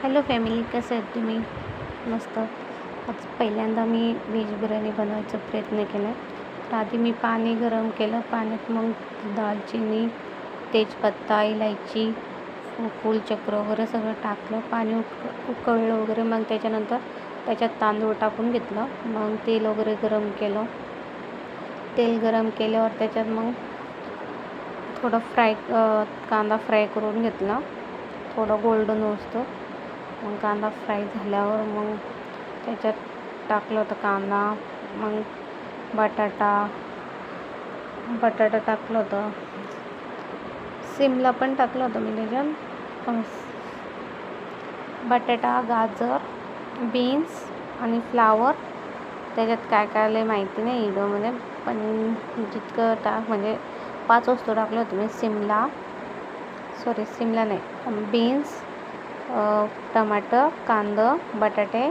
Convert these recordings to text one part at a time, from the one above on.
Hello family, कसं आहेत तुम्ही? मस्त. आज पहिल्यांदा मी व्हेज बिर्याणी बनवायचा प्रयत्न केला. तर आधी मी पाणी गरम केलं. पाण्यात मग दालचिनी, तेजपत्ता, इलायची, फुलचक्र वगैरे सगळं टाकलं. पाणी उकळलं वगैरे. मग त्याच्यानंतर त्याच्यात तांदूळ टाकून घेतलं. मग तेल वगैरे गरम केलं. तेल गरम केल्यावर त्याच्यात मग थोडं कांदा फ्राय करून घेतला, थोडं गोल्डन होतं. मग कांदा फ्राय झाल्यावर मग त्याच्यात टाकलं होतं कांदा, मग बटाटा टाकलं होतं, शिमला पण टाकलं होतं मी त्याच्यात. बटाटा, गाजर, बीन्स आणि फ्लावर. त्याच्यात काय काय आलं माहिती नाही व्हिडिओमध्ये, पण जितकं म्हणजे 5 वस्तू टाकलं होतं मी. शिमला नाही, बीन्स, टमाटर, कांदा, बटाटे,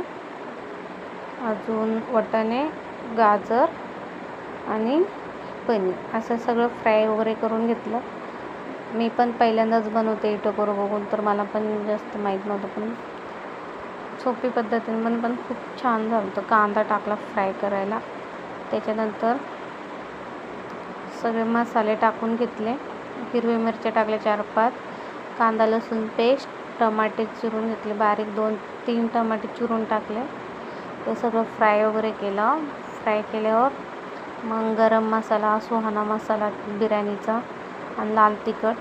अजून वाटाणे, गाजर आणि पनीर असं सगळं फ्राय वगैरे करून घेतलं. मी पण पहिल्यांदाच बनवते यूट्यूबवर बघून, तर मला पण जास्त माहीत नव्हतं, पण सोपी पद्धतीने पण खूप छान झालं होतं. कांदा टाकला फ्राय करायला. त्याच्यानंतर सगळे मसाले टाकून घेतले. हिरवी मिरच्या टाकल्या 4-5, कांदा लसूण पेस्ट, टमाटे चिरून घेतले बारीक, 2-3 टमाटे चिरून टाकले. ते सगळं फ्राय वगैरे केलं. फ्राय केल्यावर मग गरम मसाला, सुहाना मसाला बिर्याणीचा आणि लाल तिखट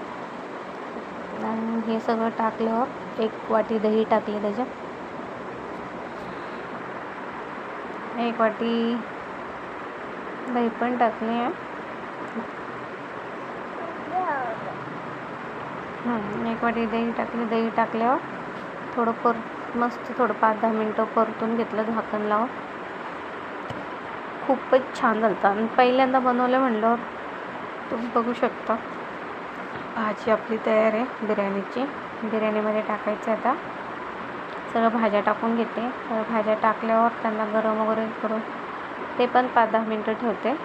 आणि हे सगळं टाकल्यावर 1 वाटी दही टाकले. त्याच्यात 1 वाटी दही पण टाकले आहे. 1 वाटी दही टाकली. दही टाकल्यावर थोडं मस्त 5-10 मिनटं परतून घेतलं झाकण लावून. खूपच छान झालं होतं आणि पहिल्यांदा बनवलं म्हणल्यावर तुम्ही बघू शकता. भाजी आपली तयार आहे बिर्याणीची. बिर्याणीमध्ये टाकायचं आता सगळं भाज्या टाकून घेते. भाज्या टाकल्यावर त्यांना गरम वगैरे करून ते पण 5-10 मिनटं ठेवते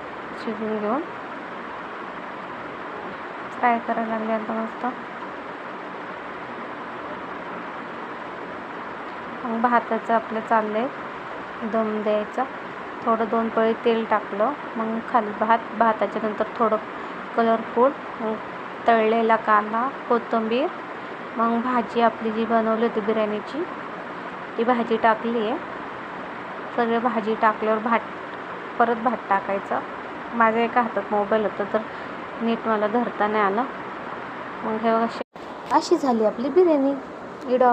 शिजवून घेऊन. फ्राय करायला लागले आता मस्त. मग भाताचं आपलं चाललं आहे दम द्यायचा. थोडं 2 पळी तेल टाकलं. मग खाली भाताच्या नंतर थोडं कलरफुल, मग तळलेला कांदा, कोथिंबीर, मग भाजी आपली जी बनवली होती बिर्याणीची ती भाजी टाकली आहे. सगळे भाजी टाकल्यावर परत भात टाकायचा. माझ्या एका हातात मोबाईल होता, तर नीट मला धरता नाही आलं. मग हे अशी झाली आपली बिर्याणी. व्हिडिओ